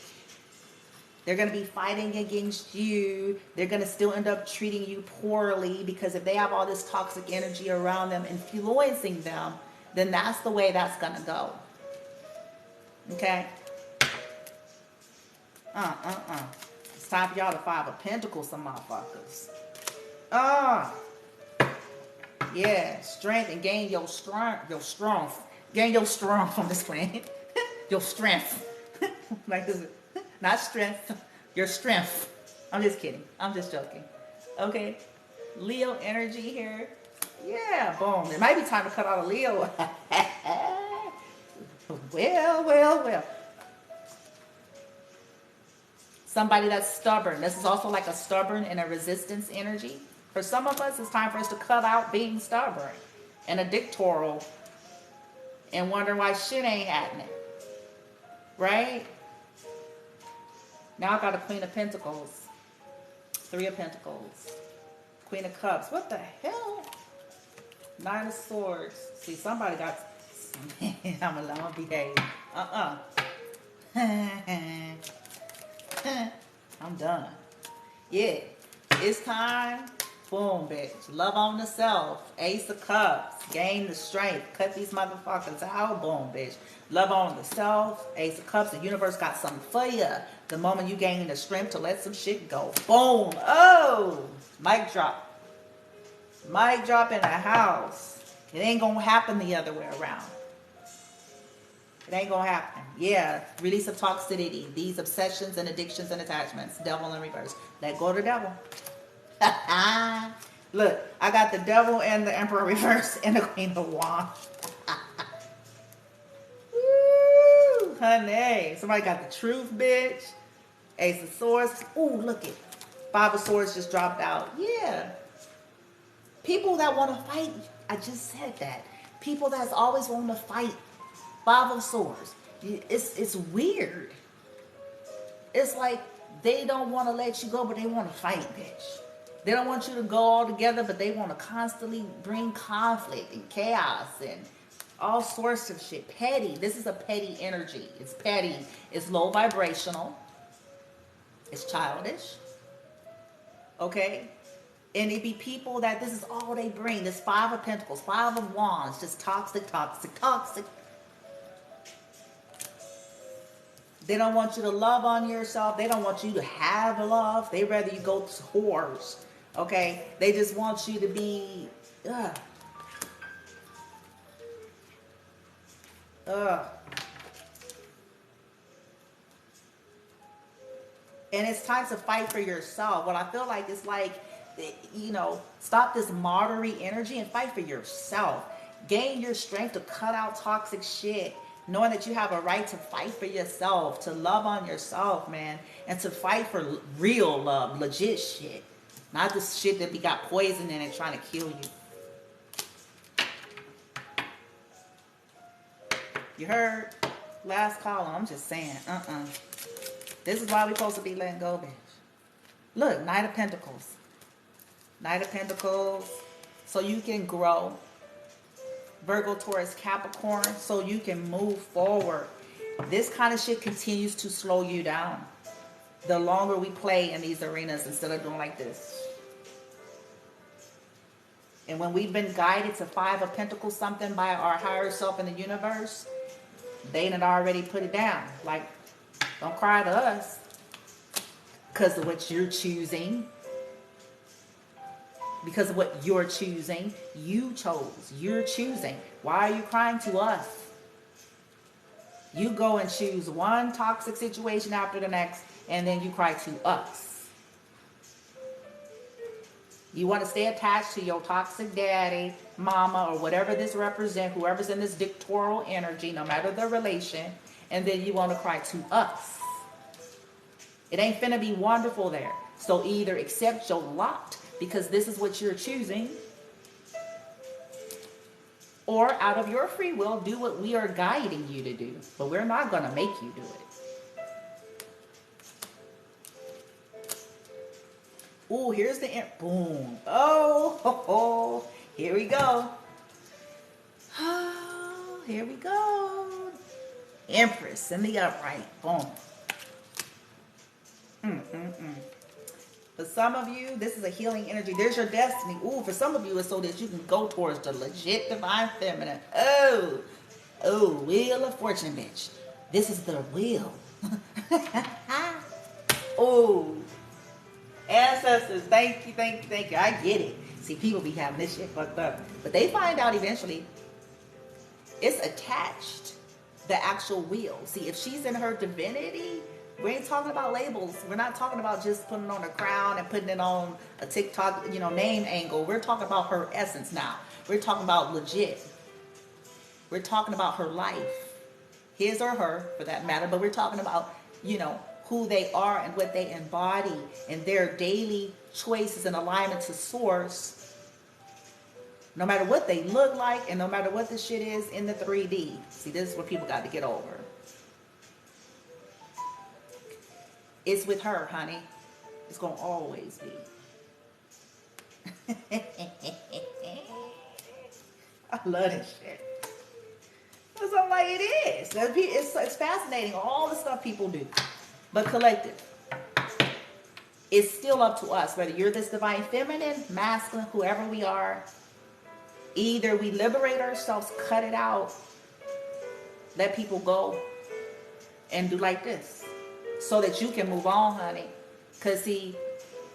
They're going to be fighting against you. They're going to still end up treating you poorly, because if they have all this toxic energy around them influencing them, then that's the way that's going to go. Okay? It's time for y'all to Five of Pentacles, some motherfuckers. Yeah, strength, and gain your strength. Gain your strength from this planet. Your strength. Like this, not strength, your strength. I'm just kidding. I'm just joking. Okay, Leo energy here. Yeah, boom. It might be time to cut out a Leo. Well. Somebody that's stubborn. This is also like a stubborn and a resistance energy. For some of us, it's time for us to cut out being stubborn and a dictatorial and wonder why shit ain't happening. Right? Now I got a Queen of Pentacles. Three of Pentacles. Queen of Cups. What the hell? Nine of Swords. See, somebody got... I'm gonna behave. I'm done. Yeah. It's time. Boom, bitch. Love on the self. Ace of Cups. Gain the strength. Cut these motherfuckers out. Boom, bitch. Love on the self. Ace of Cups. The universe got something for you. The moment you gain the strength to let some shit go. Boom. Oh. Mic drop. Mic drop in the house. It ain't gonna happen the other way around. It ain't gonna happen. Yeah, release of toxicity. These obsessions and addictions and attachments. Devil in reverse. Let go of the devil. Look, I got the devil and the emperor reverse and the queen of wands. Woo, honey. Somebody got the truth, bitch. Ace of swords. Ooh, look it. Five of swords just dropped out. Yeah. People that want to fight. I just said that. People that's always wanting to fight. Five of swords. It's weird. It's like they don't want to let you go, but they want to fight, bitch. They don't want you to go all together, but they want to constantly bring conflict and chaos and all sorts of shit. Petty. This is a petty energy. It's petty. It's low vibrational. It's childish. Okay? And it be people that this is all they bring. This Five of Pentacles, Five of Wands, just toxic, toxic, toxic. They don't want you to love on yourself. They don't want you to have love. They rather you go to whores. Okay? They just want you to be and it's time to fight for yourself. What I feel like is like, you know, stop this martyry energy and fight for yourself. Gain your strength to cut out toxic shit. Knowing that you have a right to fight for yourself, to love on yourself, man. And to fight for real love, legit shit. Not this shit that we got poison in it trying to kill you. You heard? Last call. I'm just saying. This is why we're supposed to be letting go, bitch. Look, Knight of Pentacles. Knight of Pentacles. So you can grow. Virgo, Taurus, Capricorn. So you can move forward. This kind of shit continues to slow you down. The longer we play in these arenas instead of doing like this. And when we've been guided to Five of Pentacles something by our higher self in the universe, they done already put it down. Like, don't cry to us because of what you're choosing. Because of what you're choosing. You chose. You're choosing. Why are you crying to us? You go and choose one toxic situation after the next, and then you cry to us. You want to stay attached to your toxic daddy, mama, or whatever this represents, whoever's in this dictatorial energy, no matter the relation, and then you want to cry to us. It ain't finna be wonderful there. So either accept your lot, because this is what you're choosing, or out of your free will, do what we are guiding you to do. But we're not going to make you do it. Ooh, here's the boom. Oh, here we go. Oh, here we go. Empress in the upright. Boom. For some of you, this is a healing energy. There's your destiny. Ooh, for some of you, it's so that you can go towards the legit divine feminine. Oh, wheel of fortune, bitch. This is the wheel. Oh, ancestors, thank you, thank you, thank you. I get it. See, people be having this shit fucked up. But they find out eventually it's attached, the actual wheel. See, if she's in her divinity, we ain't talking about labels. We're not talking about just putting on a crown and putting it on a TikTok, name angle. We're talking about her essence now. We're talking about legit. We're talking about her life. His or her, for that matter. But we're talking about, who they are and what they embody and their daily choices and alignment to source. No matter what they look like and no matter what the shit is in the 3D. See, this is what people got to get over. It's with her, honey. It's going to always be. I love this shit. Because I'm like, it is. It's fascinating, all the stuff people do. But collective. It's still up to us, whether you're this divine feminine, masculine, whoever we are. Either we liberate ourselves, cut it out, let people go, and do like this. So that you can move on, honey. Because see,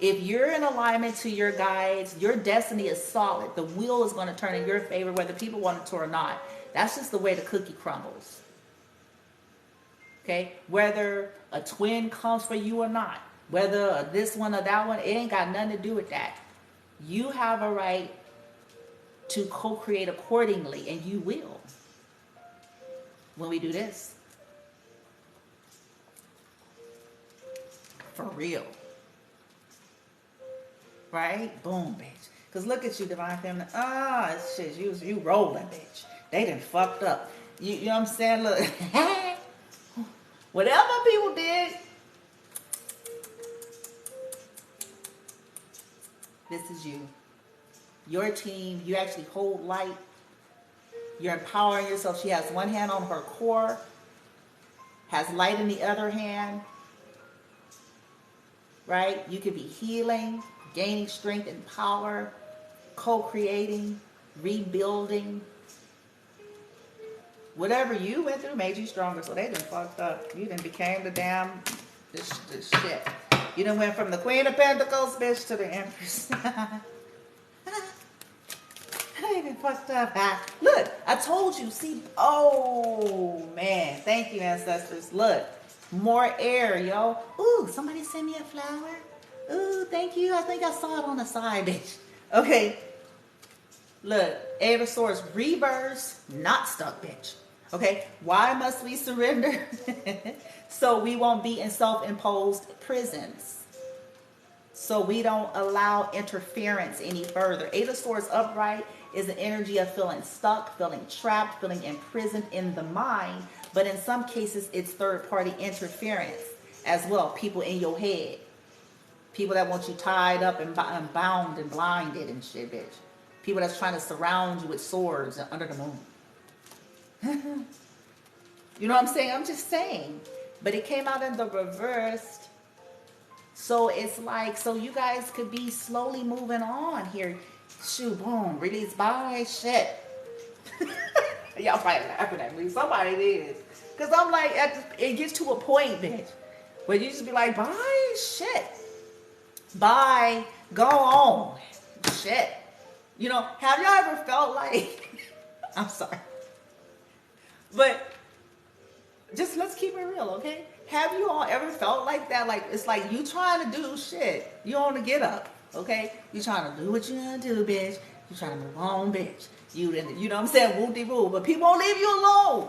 if you're in alignment to your guides, your destiny is solid. The wheel is going to turn in your favor whether people want it to or not. That's just the way the cookie crumbles. Okay? Whether a twin comes for you or not, whether this one or that one, it ain't got nothing to do with that. You have a right to co-create accordingly, and you will when we do this. For real. Right? Boom, bitch. Because look at you, Divine Feminine. Ah, shit, you rolling, bitch. They done fucked up. You know what I'm saying? Look. Whatever people did, this is you. Your team, you actually hold light. You're empowering yourself. She has one hand on her core, has light in the other hand, right? You could be healing, gaining strength and power, co-creating, rebuilding. Whatever you went through made you stronger, so they done fucked up. You done became the damn, this shit. You done went from the Queen of Pentacles, bitch, to the Empress. They done fucked up. Look, I told you, see, oh, man. Thank you, ancestors. Look, more air, yo. Ooh, somebody sent me a flower. Ooh, thank you. I think I saw it on the side, bitch. Okay. Look, Eight of Swords, reverse, not stuck, bitch. Okay, why must we surrender? So we won't be in self-imposed prisons. So we don't allow interference any further. Eight of Swords upright is an energy of feeling stuck, feeling trapped, feeling imprisoned in the mind. But in some cases, it's third-party interference as well. People in your head. People that want you tied up and bound and blinded and shit, bitch. People that's trying to surround you with swords under the moon. You know what I'm saying? I'm just saying. But it came out in the reversed. So it's like, so you guys could be slowly moving on here. Shoot, boom, release, bye, shit. Y'all probably laughing at me. Somebody is. Because I'm like, it gets to a point, bitch, where you just be like, bye, shit. Bye, go on. Shit. You know, have y'all ever felt like, I'm sorry, but just let's keep it real, okay? Have you all ever felt like that? Like, it's like you trying to do shit. You on the get up, okay? You trying to do what you gonna do, bitch. You trying to move on, bitch. You know what I'm saying? Whoop-de-woo. But people won't leave you alone.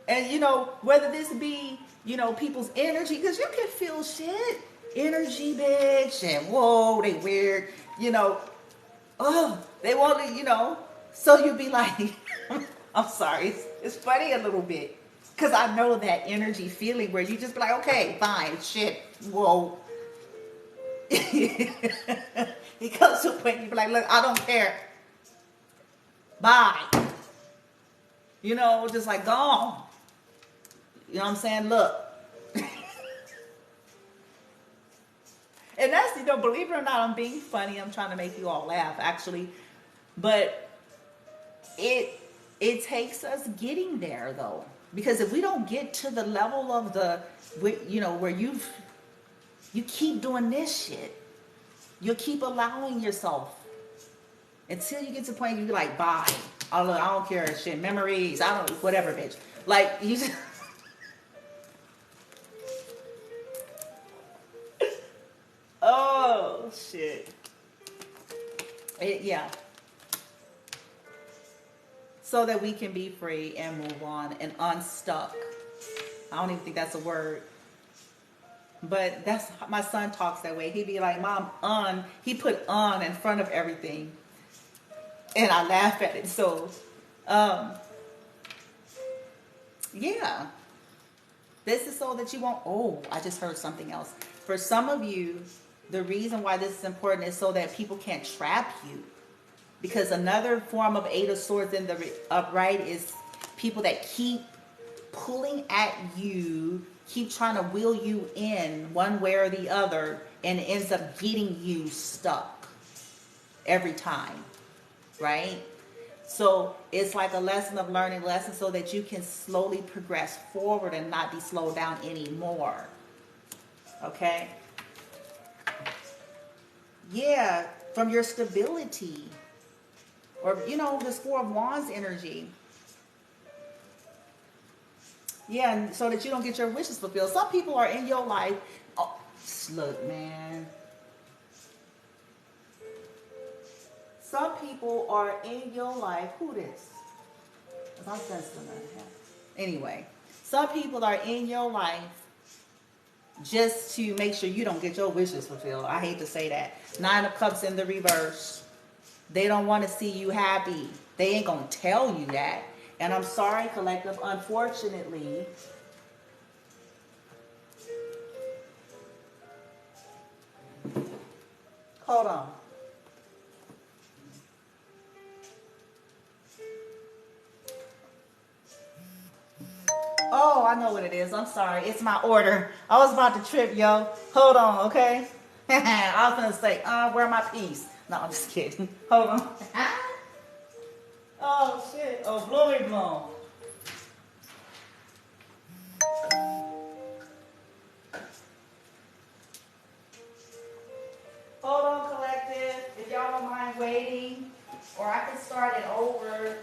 And, you know, whether this be, you know, people's energy, because you can feel shit. Energy, bitch. And, whoa, they weird. You know, oh, they won't, you know. So you be like, I'm sorry. It's funny a little bit. Because I know that energy feeling where you just be like, okay, fine, shit, whoa. It comes to a point you be like, look, I don't care. Bye. You know, just like, gone. You know what I'm saying? Look. And that's, you know, believe it or not, I'm being funny. I'm trying to make you all laugh, actually. But it takes us getting there, though. Because if we don't get to the level of the, you know, where you keep doing this shit, you'll keep allowing yourself until you get to the point where you're like, bye. I don't care, shit, memories, I don't, whatever, bitch. Like, you just, oh, shit. Yeah. So that we can be free and move on and unstuck. I don't even think that's a word. But that's, my son talks that way. He'd be like, Mom, he put on in front of everything. And I laugh at it. So, yeah. This is so that you won't, oh, I just heard something else. For some of you, the reason why this is important is so that people can't trap you. Because another form of Eight of Swords in the upright is people that keep pulling at you, keep trying to wheel you in one way or the other, and it ends up getting you stuck every time, right? So it's like a lesson of learning lesson so that you can slowly progress forward and not be slowed down anymore, okay? Yeah, from your stability. Or, you know, this Four of Wands energy. Yeah, and so that you don't get your wishes fulfilled. Some people are in your life. Oh, look, man. Some people are in your life. Who this? I'm sensitive. Anyway, some people are in your life just to make sure you don't get your wishes fulfilled. I hate to say that. Nine of Cups in the reverse. They don't want to see you happy. They ain't going to tell you that. And I'm sorry, collective. Unfortunately, hold on. Oh, I know what it is. I'm sorry. It's my order. I was about to trip, yo. Hold on, okay? I was going to say, where my piece? No, I'm just kidding. Hold on. Oh, shit. Oh, glory blown. Hold on, collective. If y'all don't mind waiting, or I can start it over.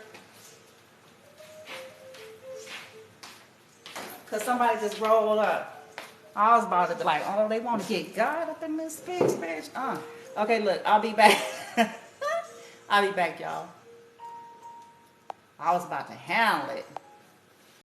Because somebody just rolled up. I was about to be like, oh, they want to get God up in this bitch. Okay, look, I'll be back. I'll be back, y'all. I was about to handle it.